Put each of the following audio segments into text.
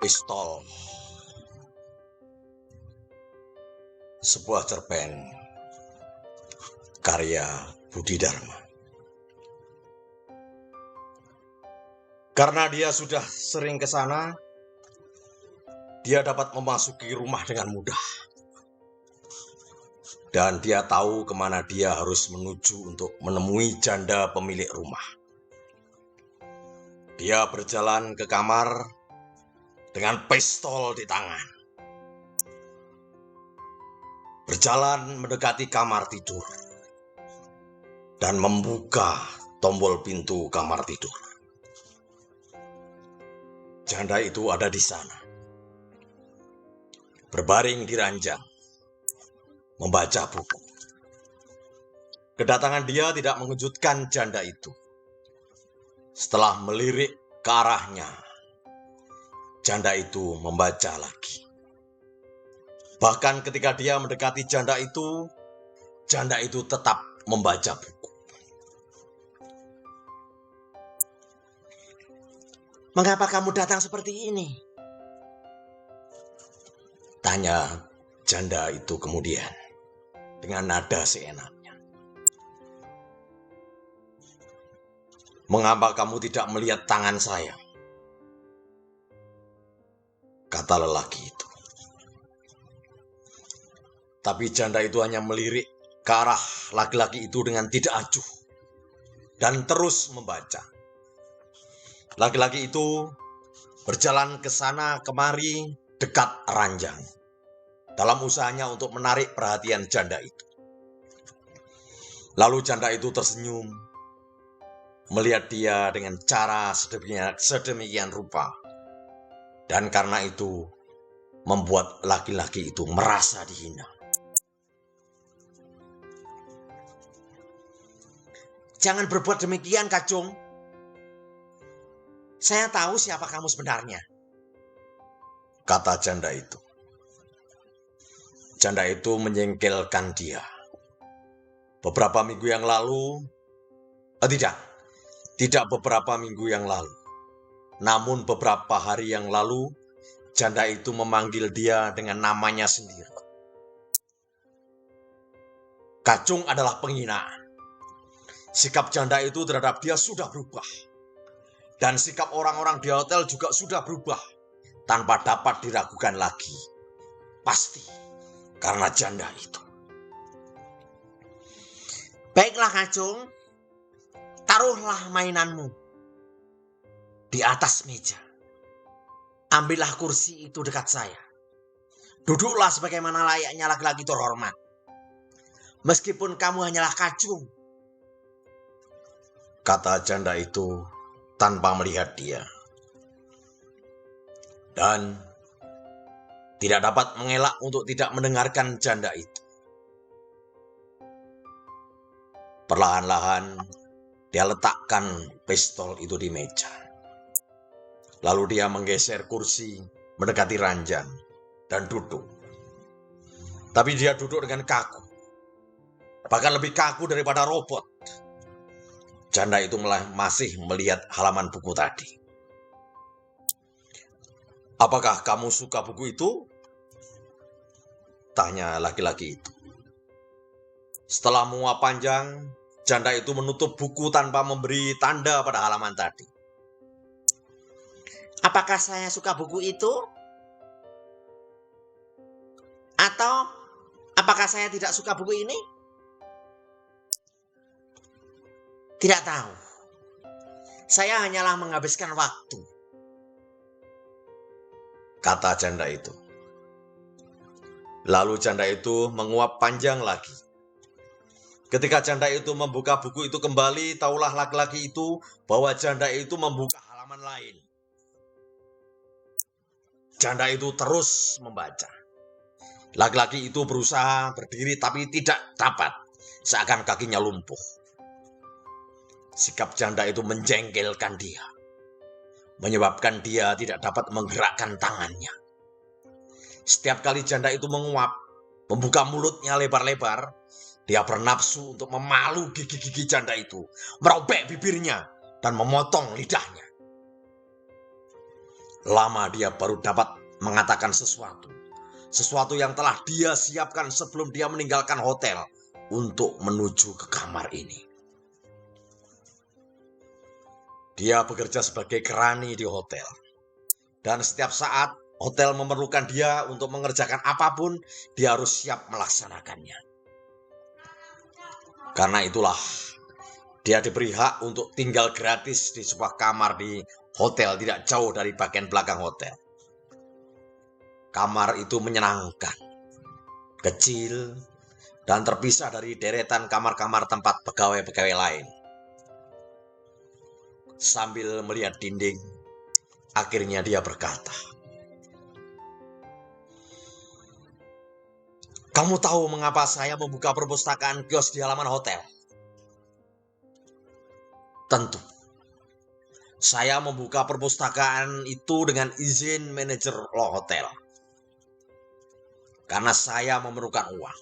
Pistol, sebuah cerpen karya Budi Dharma. Karena dia sudah sering ke sana, dia dapat memasuki rumah dengan mudah. Dan dia tahu kemana dia harus menuju untuk menemui janda pemilik rumah. Dia berjalan ke kamar dengan pistol di tangan. Berjalan mendekati kamar tidur dan membuka tombol pintu kamar tidur. Janda itu ada di sana, berbaring di ranjang, membaca buku. Kedatangan dia tidak mengejutkan janda itu. Setelah melirik ke arahnya, janda itu membaca lagi. Bahkan ketika dia mendekati janda itu tetap membaca buku. "Mengapa kamu datang seperti ini?" tanya janda itu kemudian dengan nada seenaknya. "Mengapa kamu tidak melihat tangan saya?" kata lelaki itu. Tapi janda itu hanya melirik ke arah laki-laki itu dengan tidak acuh dan terus membaca. Laki-laki itu berjalan ke sana kemari dekat ranjang dalam usahanya untuk menarik perhatian janda itu. Lalu janda itu tersenyum melihat dia dengan cara sedemikian rupa, dan karena itu membuat laki-laki itu merasa dihina. "Jangan berbuat demikian, Kacung. Saya tahu siapa kamu sebenarnya," kata janda itu. Janda itu menjengkelkan dia. Beberapa minggu yang lalu, tidak beberapa minggu yang lalu, namun beberapa hari yang lalu, janda itu memanggil dia dengan namanya sendiri. Kacung adalah penghinaan. Sikap janda itu terhadap dia sudah berubah. Dan sikap orang-orang di hotel juga sudah berubah. Tanpa dapat diragukan lagi. Pasti karena janda itu. "Baiklah, Kacung. Taruhlah mainanmu di atas meja. Ambillah kursi itu dekat saya. Duduklah sebagaimana layaknya laki-laki terhormat. Meskipun kamu hanyalah kacung," kata janda itu tanpa melihat dia. Dan tidak dapat mengelak untuk tidak mendengarkan janda itu. Perlahan-lahan dia letakkan pistol itu di meja. Lalu dia menggeser kursi mendekati ranjang dan duduk. Tapi dia duduk dengan kaku. Bahkan lebih kaku daripada robot. Janda itu masih melihat halaman buku tadi. "Apakah kamu suka buku itu?" tanya laki-laki itu. Setelah menguap panjang, janda itu menutup buku tanpa memberi tanda pada halaman tadi. "Apakah saya suka buku itu? Atau apakah saya tidak suka buku ini? Tidak tahu. Saya hanyalah menghabiskan waktu," kata janda itu. Lalu janda itu menguap panjang lagi. Ketika janda itu membuka buku itu kembali, taulah laki-laki itu bahwa janda itu membuka halaman lain. Janda itu terus membaca. Laki-laki itu berusaha berdiri tapi tidak dapat, seakan kakinya lumpuh. Sikap janda itu menjengkelkan dia, menyebabkan dia tidak dapat menggerakkan tangannya. Setiap kali janda itu menguap, membuka mulutnya lebar-lebar, dia bernafsu untuk memalu gigi-gigi janda itu, merobek bibirnya, dan memotong lidahnya. lama dia baru dapat mengatakan sesuatu. Sesuatu yang telah dia siapkan sebelum dia meninggalkan hotel untuk menuju ke kamar ini. Dia bekerja sebagai kerani di hotel. Dan setiap saat hotel memerlukan dia untuk mengerjakan apapun, dia harus siap melaksanakannya. Karena itulah, dia diberi hak untuk tinggal gratis di sebuah kamar di hotel tidak jauh dari bagian belakang hotel. Kamar itu menyenangkan, kecil, dan terpisah dari deretan kamar-kamar tempat pegawai-pegawai lain. Sambil melihat dinding, akhirnya dia berkata, "Kamu tahu mengapa saya membuka perpustakaan kios di halaman hotel?" "Tentu. Saya membuka perpustakaan itu dengan izin manajer hotel. Karena saya memerlukan uang.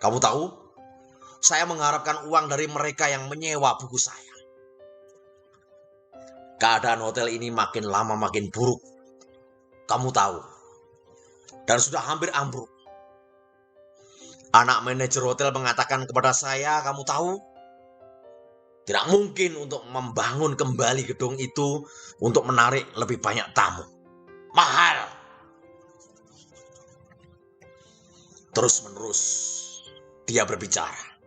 Kamu tahu, saya mengharapkan uang dari mereka yang menyewa buku saya. Keadaan hotel ini makin lama makin buruk. Kamu tahu. Dan sudah hampir ambruk. Anak manajer hotel mengatakan kepada saya, kamu tahu, tidak mungkin untuk membangun kembali gedung itu untuk menarik lebih banyak tamu. Mahal." Terus-menerus dia berbicara.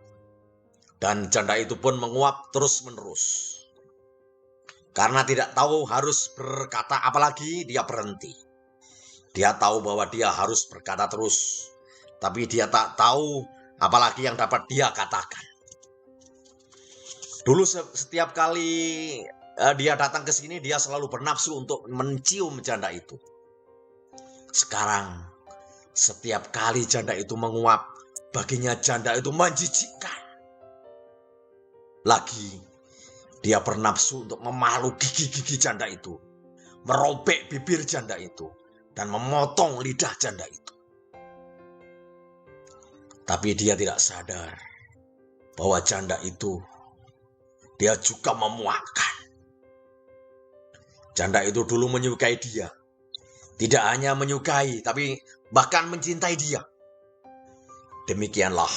Dan janda itu pun menguap terus-menerus. Karena tidak tahu harus berkata apa lagi, dia berhenti. Dia tahu bahwa dia harus berkata terus. Tapi dia tak tahu apalagi yang dapat dia katakan. Dulu setiap kali dia datang ke sini, dia selalu bernafsu untuk mencium janda itu. Sekarang, setiap kali janda itu menguap, baginya janda itu menjijikkan. Lagi, dia bernafsu untuk memalu gigi-gigi janda itu, merobek bibir janda itu, dan memotong lidah janda itu. Tapi dia tidak sadar bahwa janda itu dia juga memuakkan. Janda itu dulu menyukai dia. Tidak hanya menyukai, tapi bahkan mencintai dia. Demikianlah,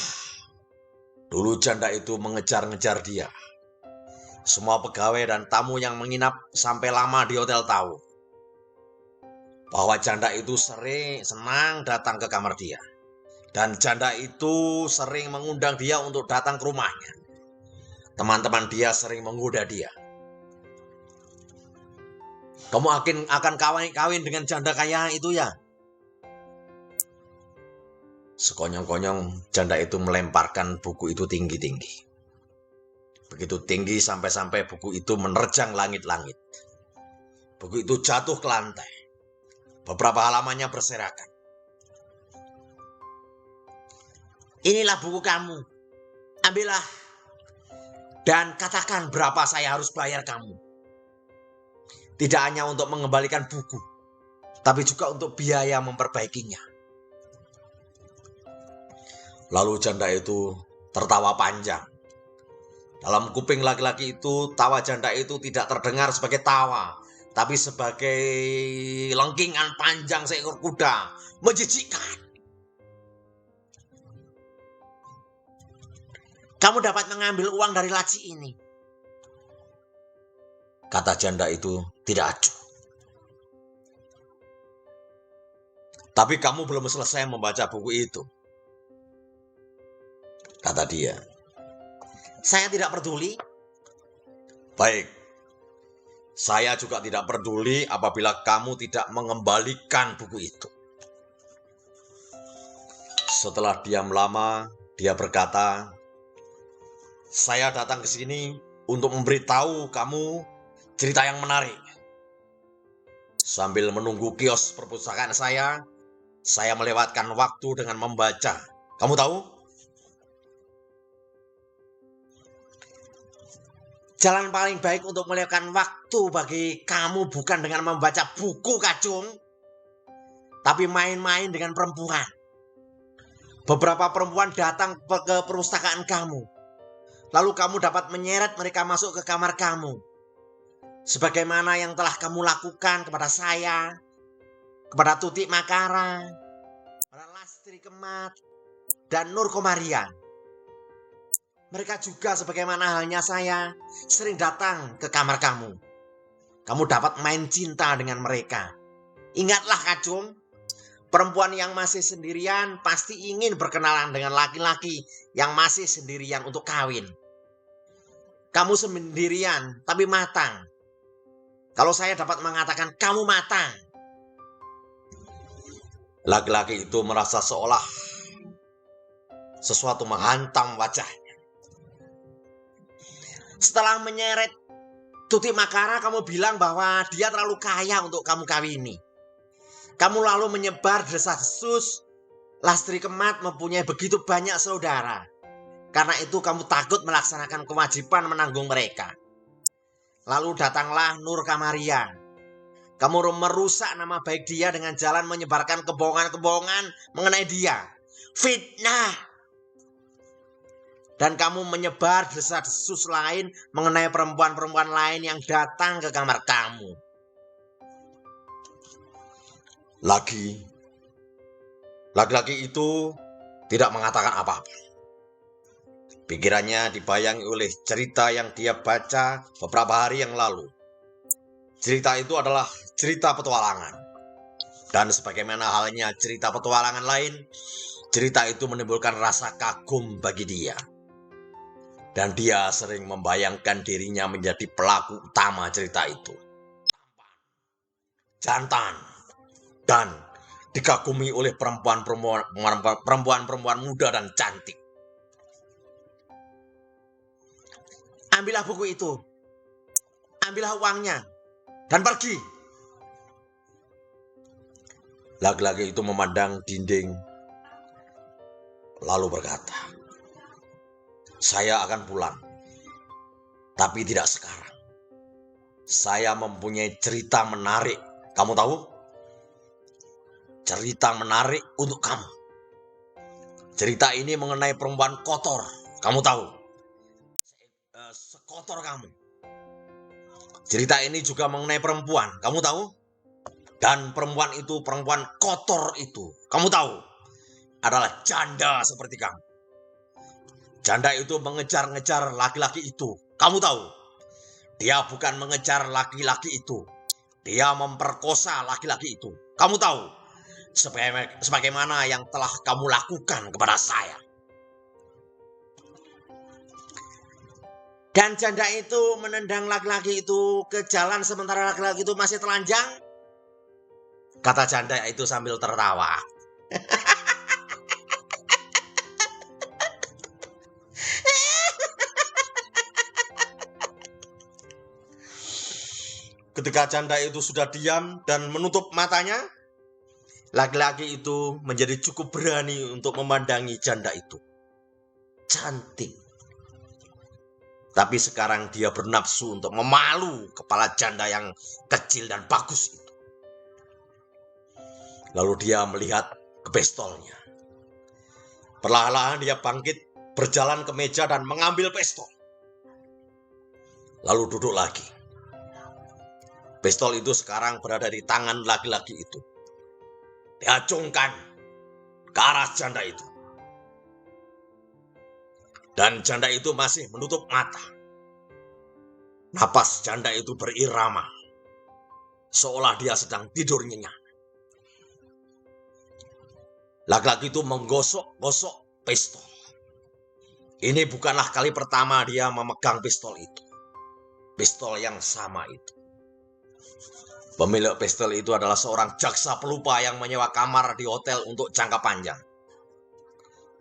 dulu janda itu mengejar-ngejar dia. Semua pegawai dan tamu yang menginap sampai lama di hotel tahu bahwa janda itu senang datang ke kamar dia. Dan janda itu sering mengundang dia untuk datang ke rumahnya. Teman-teman dia sering menggoda dia. "Kamu akan kawin dengan janda kaya itu ya?" Sekonyong-konyong janda itu melemparkan buku itu tinggi-tinggi. Begitu tinggi sampai-sampai buku itu menerjang langit-langit. Buku itu jatuh ke lantai. Beberapa halamannya berserakan. Inilah buku kamu. Ambillah. Dan katakan berapa saya harus bayar kamu. Tidak hanya untuk mengembalikan buku, tapi juga untuk biaya memperbaikinya. Lalu janda itu tertawa panjang. Dalam kuping laki-laki itu, tawa janda itu tidak terdengar sebagai tawa, tapi sebagai lengkingan panjang seekor kuda. Menjijikkan. "Kamu dapat mengambil uang dari laci ini," kata janda itu tidak acuh. "Tapi kamu belum selesai membaca buku itu," kata dia. "Saya tidak peduli." "Baik, saya juga tidak peduli apabila kamu tidak mengembalikan buku itu." Setelah diam lama, dia berkata, "Saya datang ke sini untuk memberitahu kamu cerita yang menarik. Sambil menunggu kios perpustakaan saya melewatkan waktu dengan membaca. Kamu tahu? Jalan paling baik untuk melewatkan waktu bagi kamu bukan dengan membaca buku, Kacung, tapi main-main dengan perempuan. Beberapa perempuan datang ke perpustakaan kamu. Lalu kamu dapat menyeret mereka masuk ke kamar kamu. sebagaimana yang telah kamu lakukan kepada saya, kepada Tutik Makara, kepada Lastri Kemat, dan Nur Komarian. Mereka juga sebagaimana halnya saya sering datang ke kamar kamu. Kamu dapat main cinta dengan mereka. Ingatlah Kacung, perempuan yang masih sendirian pasti ingin berkenalan dengan laki-laki yang masih sendirian untuk kawin. Kamu sendirian tapi matang. Kalau saya dapat mengatakan kamu matang. Laki-laki itu merasa seolah sesuatu menghantam wajahnya. Setelah menyeret Tutik Makara, kamu bilang bahwa dia terlalu kaya untuk kamu kawini. Kamu lalu menyebar desas-desus Lastri Kemat mempunyai begitu banyak saudara. Karena itu kamu takut melaksanakan kewajiban menanggung mereka. Lalu datanglah Nur Komarian. Kamu merusak nama baik dia dengan jalan menyebarkan kebohongan-kebohongan mengenai dia. Fitnah. Dan kamu menyebar desas-desus lain mengenai perempuan-perempuan lain yang datang ke kamar kamu. Laki-laki itu tidak mengatakan apa-apa. Pikirannya dibayangi oleh cerita yang dia baca beberapa hari yang lalu. Cerita itu adalah cerita petualangan. Dan sebagaimana halnya cerita petualangan lain, cerita itu menimbulkan rasa kagum bagi dia. Dan dia sering membayangkan dirinya menjadi pelaku utama cerita itu. Jantan. Dan dikagumi oleh perempuan-perempuan muda dan cantik. Ambillah buku itu. Ambillah uangnya. Dan pergi. Laki-laki itu memandang dinding. Lalu berkata, saya akan pulang. Tapi tidak sekarang. Saya mempunyai cerita menarik. Kamu tahu? Cerita menarik untuk kamu. Cerita ini mengenai perempuan kotor. Kamu tahu? Sekotor kamu. Cerita ini juga mengenai perempuan. Kamu tahu? Dan perempuan itu, perempuan kotor itu, kamu tahu? Adalah janda seperti kamu. Janda itu mengejar-ngejar laki-laki itu. Kamu tahu? Dia bukan mengejar laki-laki itu. Dia memperkosa laki-laki itu. Kamu tahu? Sebagaimana yang telah kamu lakukan kepada saya. Dan janda itu menendang laki-laki itu ke jalan sementara laki-laki itu masih telanjang. Kata janda itu sambil tertawa. Ketika janda itu sudah diam dan menutup matanya, laki-laki itu menjadi cukup berani untuk memandangi janda itu. Cantik. Tapi sekarang dia bernafsu untuk memalu kepala janda yang kecil dan bagus itu. Lalu dia melihat ke pistolnya. Perlahan-lahan dia bangkit, berjalan ke meja dan mengambil pistol. Lalu duduk lagi. Pistol itu sekarang berada di tangan laki-laki itu. Diacungkan ke arah janda itu. Dan janda itu masih menutup mata. Napas janda itu berirama. Seolah dia sedang tidur nyenyak. Laki-laki itu menggosok-gosok pistol. Ini bukanlah kali pertama dia memegang pistol itu. Pistol yang sama itu. Pemilik pistol itu adalah seorang jaksa pelupa yang menyewa kamar di hotel untuk jangka panjang.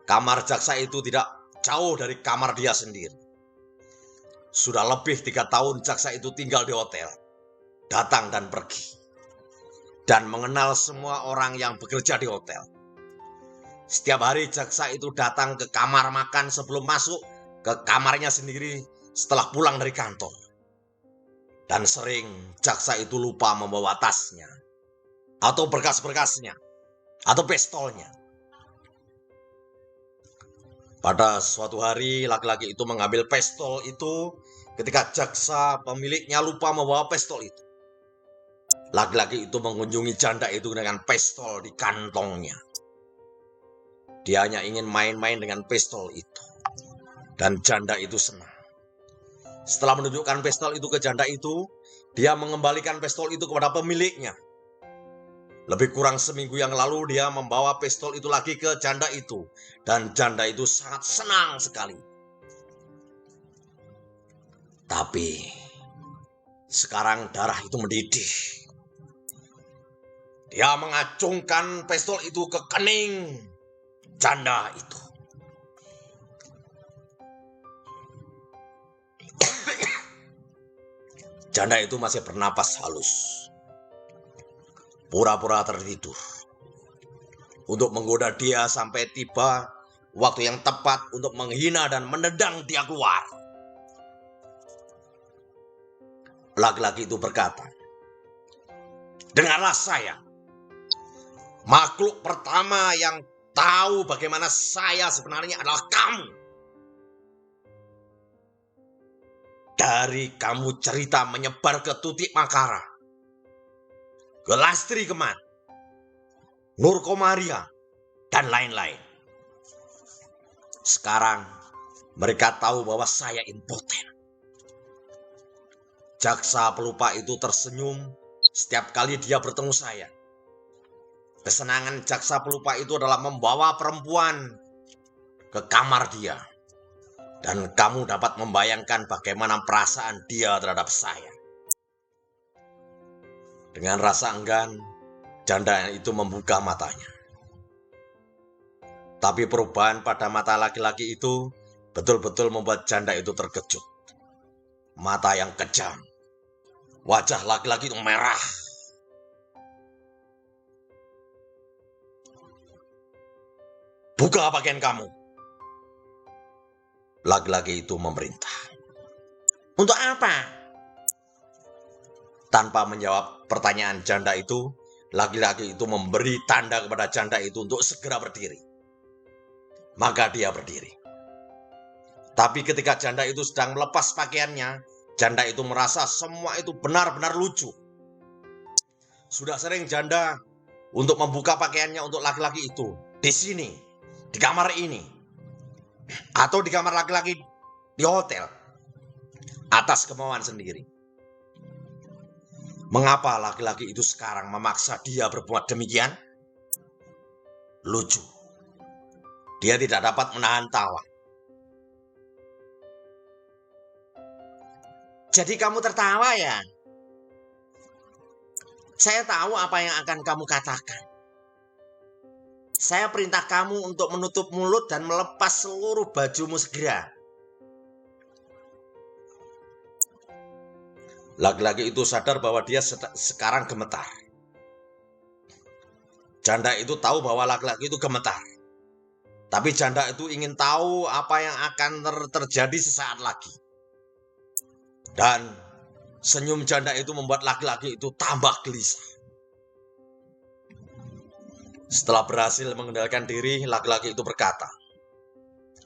Kamar jaksa itu tidak jauh dari kamar dia sendiri. Sudah lebih 3 tahun jaksa itu tinggal di hotel. Datang dan pergi. Dan mengenal semua orang yang bekerja di hotel. Setiap hari jaksa itu datang ke kamar makan sebelum masuk ke kamarnya sendiri setelah pulang dari kantor. Dan sering jaksa itu lupa membawa tasnya, atau berkas-berkasnya, atau pistolnya. Pada suatu hari laki-laki itu mengambil pistol itu ketika jaksa pemiliknya lupa membawa pistol itu. Laki-laki itu mengunjungi janda itu dengan pistol di kantongnya. Dia hanya ingin main-main dengan pistol itu. Dan janda itu senang. Setelah menunjukkan pistol itu ke janda itu, dia mengembalikan pistol itu kepada pemiliknya. Lebih kurang seminggu yang lalu dia membawa pistol itu lagi ke janda itu. Dan janda itu sangat senang sekali. Tapi sekarang darah itu mendidih. Dia mengacungkan pistol itu ke kening janda itu. Janda itu masih bernapas halus. Pura-pura tertidur. Untuk menggoda dia sampai tiba waktu yang tepat untuk menghina dan menendang dia keluar. Laki-laki itu berkata, "Dengarlah saya. Makhluk pertama yang tahu bagaimana saya sebenarnya adalah kamu. Dari kamu cerita menyebar ke Tutik Makara, ke Lastri Kemat, Nur Komaria, dan lain-lain. Sekarang mereka tahu bahwa saya impoten." Jaksa pelupa itu tersenyum setiap kali dia bertemu saya. Kesenangan jaksa pelupa itu adalah membawa perempuan ke kamar dia. Dan kamu dapat membayangkan bagaimana perasaan dia terhadap saya. Dengan rasa enggan, janda itu membuka matanya. Tapi perubahan pada mata laki-laki itu betul-betul membuat janda itu terkejut. Mata yang kejam. Wajah laki-laki itu merah. "Buka pakaian kamu." Laki-laki itu memerintah. "Untuk apa?" Tanpa menjawab pertanyaan janda itu, laki-laki itu memberi tanda kepada janda itu untuk segera berdiri. Maka dia berdiri. Tapi ketika janda itu sedang melepas pakaiannya, janda itu merasa semua itu benar-benar lucu. Sudah sering janda untuk membuka pakaiannya untuk laki-laki itu. Di sini, di kamar ini. Atau di kamar laki-laki di hotel. Atas kemauan sendiri. Mengapa laki-laki itu sekarang memaksa dia berbuat demikian? Lucu. Dia tidak dapat menahan tawa. "Jadi kamu tertawa ya? Saya tahu apa yang akan kamu katakan. Saya perintah kamu untuk menutup mulut dan melepas seluruh bajumu segera." Laki-laki itu sadar bahwa dia sekarang gemetar. Janda itu tahu bahwa laki-laki itu gemetar. Tapi janda itu ingin tahu apa yang akan terjadi sesaat lagi. Dan senyum janda itu membuat laki-laki itu tambah gelisah. Setelah berhasil mengendalikan diri, laki-laki itu berkata,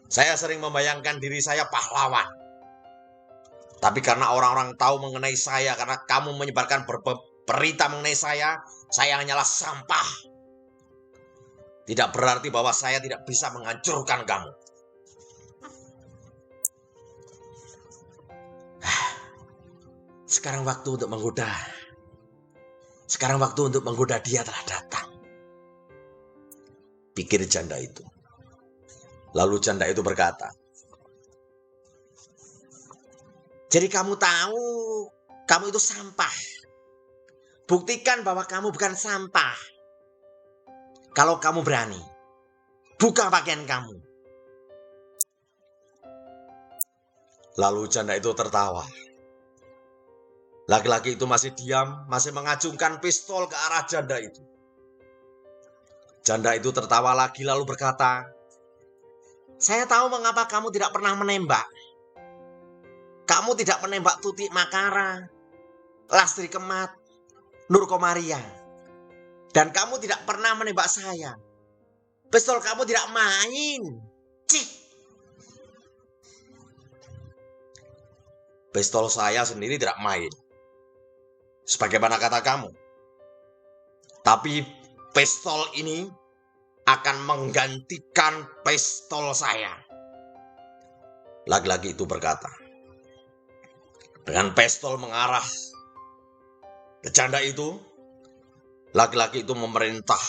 "Saya sering membayangkan diri saya pahlawan. Tapi karena orang-orang tahu mengenai saya, karena kamu menyebarkan berita mengenai saya hanyalah sampah. Tidak berarti bahwa saya tidak bisa menghancurkan kamu." Sekarang waktu untuk menggoda. Sekarang waktu untuk menggoda dia telah datang. Pikir janda itu. Lalu janda itu berkata, "Jadi kamu tahu, kamu itu sampah. Buktikan bahwa kamu bukan sampah. Kalau kamu berani, buka pakaian kamu." Lalu janda itu tertawa. Laki-laki itu masih diam, masih mengacungkan pistol ke arah janda itu. Janda itu tertawa lagi lalu berkata, "Saya tahu mengapa kamu tidak pernah menembak. Kamu tidak menembak Tutik Makara, Lastri Kemat, Nur Komaria. Dan kamu tidak pernah menembak saya. Pistol kamu tidak main. Cik." Pistol saya sendiri tidak main, sebagaimana kata kamu. Tapi pistol ini akan menggantikan pistol saya. Laki-laki itu berkata. Dengan pistol mengarah ke janda itu, laki-laki itu memerintah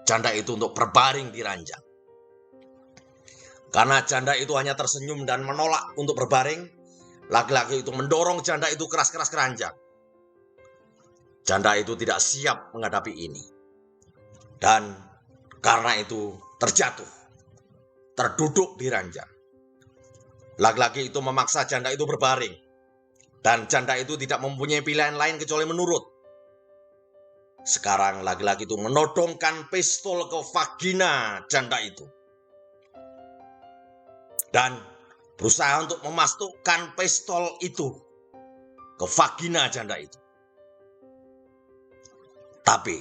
janda itu untuk berbaring di ranjang. Karena janda itu hanya tersenyum dan menolak untuk berbaring, laki-laki itu mendorong janda itu keras-keras ke ranjang. Janda itu tidak siap menghadapi ini. Dan karena itu terjatuh, terduduk di ranjang. Laki-laki itu memaksa janda itu berbaring. Dan janda itu tidak mempunyai pilihan lain kecuali menurut. Sekarang laki-laki itu menodongkan pistol ke vagina janda itu. Dan berusaha untuk memasukkan pistol itu ke vagina janda itu. Tapi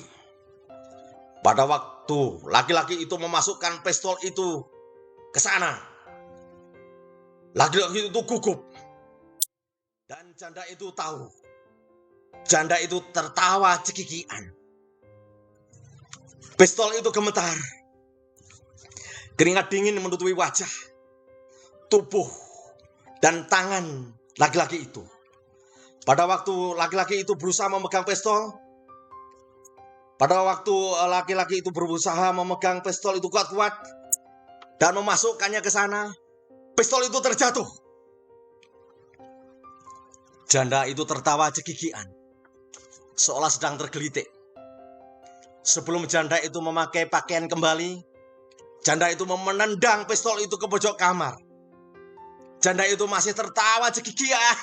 pada waktu laki-laki itu memasukkan pistol itu ke sana, laki-laki itu gugup. Dan janda itu tahu. Janda itu tertawa cekikian. Pistol itu gemetar. Keringat dingin menutupi wajah, tubuh, dan tangan laki-laki itu. Pada waktu laki-laki itu berusaha memegang pistol, itu kuat-kuat dan memasukkannya ke sana, pistol itu terjatuh. Janda itu tertawa cekikian, seolah sedang tergelitik. Sebelum janda itu memakai pakaian kembali, janda itu menendang pistol itu ke pojok kamar. Janda itu masih tertawa cekikian.